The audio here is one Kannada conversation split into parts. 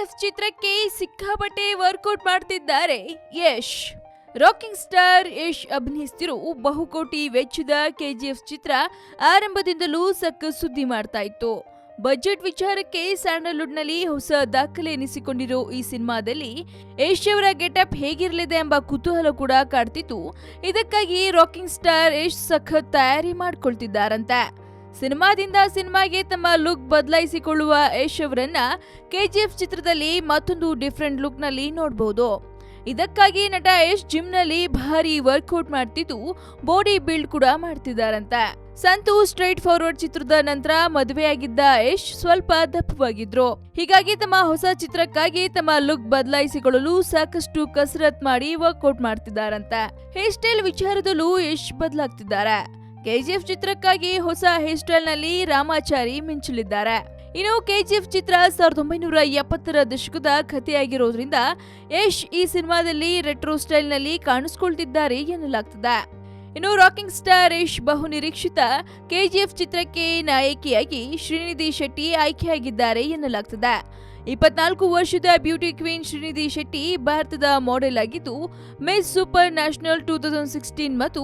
ಕೆಜಿಎಫ್ ಚಿತ್ರಕ್ಕೆ ಸಿಕ್ಕಾಪಟ್ಟೆ ವರ್ಕೌಟ್ ಮಾಡ್ತಿದ್ದಾರೆ ಯಶ್. ರಾಕಿಂಗ್ ಸ್ಟಾರ್ ಯಶ್ ಅಭಿನಯಿಸ್ತಿರೋ ಬಹುಕೋಟಿ ವೆಚ್ಚದ ಕೆಜಿಎಫ್ ಚಿತ್ರ ಆರಂಭದಿಂದಲೂ ಸಖತ್ ಸುದ್ದಿ ಮಾಡ್ತಾ ಇತ್ತು. ಬಜೆಟ್ ವಿಚಾರಕ್ಕೆ ಸ್ಯಾಂಡಲ್ವುಡ್ ನಲ್ಲಿ ಹೊಸ ದಾಖಲೆ ಎನಿಸಿಕೊಂಡಿರೋ ಈ ಸಿನಿಮಾದಲ್ಲಿ ಯಶ್ ಅವರ ಗೆಟಪ್ ಹೇಗಿರಲಿದೆ ಎಂಬ ಕುತೂಹಲ ಕೂಡ ಕಾಡ್ತಿತ್ತು. ಇದಕ್ಕಾಗಿ ರಾಕಿಂಗ್ ಸ್ಟಾರ್ ಯಶ್ ಸಖತ್ ತಯಾರಿ ಮಾಡ್ಕೊಳ್ತಿದ್ದಾರಂತೆ. ಸಿನಿಮಾದಿಂದ ಸಿನಿಮಾಗೆ ತಮ್ಮ ಲುಕ್ ಬದಲಾಯಿಸಿಕೊಳ್ಳುವ ಯಶ್ ಅವರನ್ನ ಕೆಜಿಎಫ್ ಚಿತ್ರದಲ್ಲಿ ಮತ್ತೊಂದು ಡಿಫರೆಂಟ್ ಲುಕ್ ನಲ್ಲಿ ನೋಡಬಹುದು. ಇದಕ್ಕಾಗಿ ನಟ ಯಶ್ ಜಿಮ್ ನಲ್ಲಿ ಭಾರಿ ವರ್ಕೌಟ್ ಮಾಡ್ತಿದ್ದು ಬಾಡಿ ಬಿಲ್ಡ್ ಕೂಡ ಮಾಡ್ತಿದ್ದಾರಂತೆ. ಸಂತು ಸ್ಟ್ರೈಟ್ ಫಾರ್ವರ್ಡ್ ಚಿತ್ರದ ನಂತರ ಮದುವೆಯಾಗಿದ್ದ ಯಶ್ ಸ್ವಲ್ಪ ದಪ್ಪವಾಗಿದ್ರು. ಹೀಗಾಗಿ ತಮ್ಮ ಹೊಸ ಚಿತ್ರಕ್ಕಾಗಿ ತಮ್ಮ ಲುಕ್ ಬದಲಾಯಿಸಿಕೊಳ್ಳಲು ಸಾಕಷ್ಟು ಕಸರತ್ ಮಾಡಿ ವರ್ಕೌಟ್ ಮಾಡ್ತಿದ್ದಾರಂತೆ. ಹೇರ್ ಸ್ಟೈಲ್ ವಿಚಾರದಲ್ಲೂ ಯಶ್ ಬದಲಾಗ್ತಿದ್ದಾರೆ. ಕೆಜಿಎಫ್ ಚಿತ್ರಕ್ಕಾಗಿ ಹೊಸ ಹೇರ್ ಸ್ಟೈಲ್ ನಲ್ಲಿ ರಾಮಾಚಾರಿ ಮಿಂಚಲಿದ್ದಾರೆ. ಇನ್ನು ಕೆಜಿಎಫ್ ಚಿತ್ರ 1970ರ ದಶಕದ ಕಥೆಯಾಗಿರೋದ್ರಿಂದ ಯಶ್ ಈ ಸಿನಿಮಾದಲ್ಲಿ ರೆಟ್ರೋ ಸ್ಟೈಲ್ ನಲ್ಲಿ ಕಾಣಿಸ್ಕೊಳ್ತಿದ್ದಾರೆ ಎನ್ನಲಾಗ್ತದೆ. ಇನ್ನು ರಾಕಿಂಗ್ ಸ್ಟಾರ್ ಯಶ್ ಬಹು ನಿರೀಕ್ಷಿತ ಕೆಜಿಎಫ್ ಚಿತ್ರಕ್ಕೆ ನಾಯಕಿಯಾಗಿ ಶ್ರೀನಿಧಿ ಶೆಟ್ಟಿ ಆಯ್ಕೆಯಾಗಿದ್ದಾರೆ ಎನ್ನಲಾಗ್ತದೆ. 24 ವರ್ಷದ ಬ್ಯೂಟಿ ಕ್ವೀನ್ ಶ್ರೀನಿಧಿ ಶೆಟ್ಟಿ ಭಾರತದ ಮಾಡೆಲ್ ಆಗಿದ್ದು ಮಿಸ್ ಸೂಪರ್ ನ್ಯಾಷನಲ್ 2016 ಮತ್ತು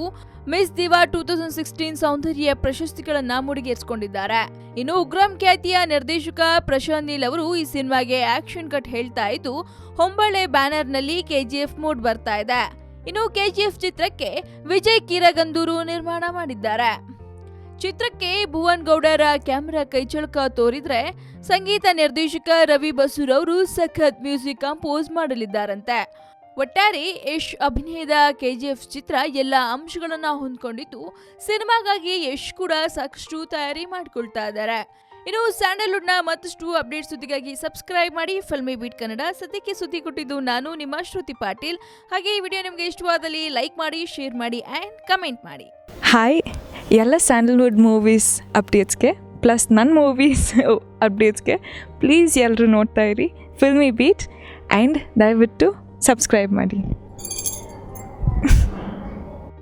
ಮಿಸ್ ದಿವಾ 2016 ಸೌಂದರ್ಯ ಪ್ರಶಸ್ತಿಗಳನ್ನ ಮುಡಿಗೇರಿಸಿಕೊಂಡಿದ್ದಾರೆ. ಇನ್ನು ಉಗ್ರಂ ಖ್ಯಾತಿಯ ನಿರ್ದೇಶಕ ಪ್ರಶಾಂತ್ ನೀಲ್ ಅವರು ಈ ಸಿನಿಮಾಗೆ ಆಕ್ಷನ್ ಕಟ್ ಹೇಳ್ತಾ ಇದ್ದು ಹೊಂಬಳೆ ಬ್ಯಾನರ್ ನಲ್ಲಿ ಕೆಜಿಎಫ್ ಮೂಡ್ ಬರ್ತಾ ಇದೆ. ಇನ್ನು ಕೆಜಿಎಫ್ ಚಿತ್ರಕ್ಕೆ ವಿಜಯ್ ಕಿರಗಂದೂರು ನಿರ್ಮಾಣ ಮಾಡಿದ್ದಾರೆ. ಚಿತ್ರಕ್ಕೆ ಭುವನ್ ಗೌಡರ ಕ್ಯಾಮೆರಾ ಕೈಚಳಕ ತೋರಿದ್ರೆ ಸಂಗೀತ ನಿರ್ದೇಶಕ ರವಿ ಬಸೂರ್ ಅವರು ಸಖತ್ ಮ್ಯೂಸಿಕ್ ಕಂಪೋಸ್ ಮಾಡಲಿದ್ದಾರಂತೆ. ಒಟ್ಟಾರೆ ಯಶ್ ಅಭಿನಯದ ಕೆಜಿಎಫ್ ಚಿತ್ರ ಎಲ್ಲ ಅಂಶಗಳನ್ನ ಹೊಂದ್ಕೊಂಡಿದ್ದು ಸಿನಿಮಾಗಾಗಿ ಯಶ್ ಕೂಡ ಸಾಕಷ್ಟು ತಯಾರಿ ಮಾಡಿಕೊಳ್ತಾ ಇದ್ದಾರೆ. ಇನ್ನು ಸ್ಯಾಂಡಲ್ವುಡ್ ನ ಮತ್ತಷ್ಟು ಅಪ್ಡೇಟ್ ಸುದ್ದಿಗಾಗಿ ಸಬ್ಸ್ಕ್ರೈಬ್ ಮಾಡಿ ಫಿಲ್ಮಿ ಬೀಟ್ ಕನ್ನಡ. ಸದ್ಯಕ್ಕೆ ಸುದ್ದಿ ಕೊಟ್ಟಿದ್ದು ನಾನು ನಿಮ್ಮ ಶ್ರುತಿ ಪಾಟೀಲ್. ಹಾಗೆ ಈ ವಿಡಿಯೋ ನಿಮಗೆ ಇಷ್ಟವಾದಲ್ಲಿ ಲೈಕ್ ಮಾಡಿ, ಶೇರ್ ಮಾಡಿ ಆ್ಯಂಡ್ ಕಮೆಂಟ್ ಮಾಡಿ. ಹಾಯ್, ಎಲ್ಲ ಸ್ಯಾಂಡಲ್ವುಡ್ ಮೂವೀಸ್ ಅಪ್ಡೇಟ್ಸ್ಗೆ ಪ್ಲಸ್ ನನ್ನ ಮೂವೀಸ್ ಅಪ್ಡೇಟ್ಸ್ಗೆ ಪ್ಲೀಸ್ ಎಲ್ಲರೂ ನೋಡ್ತಾ ಇರಿ ಫಿಲ್ಮಿ ಬೀಟ್ ಆ್ಯಂಡ್ ದಯವಿಟ್ಟು ಸಬ್ಸ್ಕ್ರೈಬ್ ಮಾಡಿ.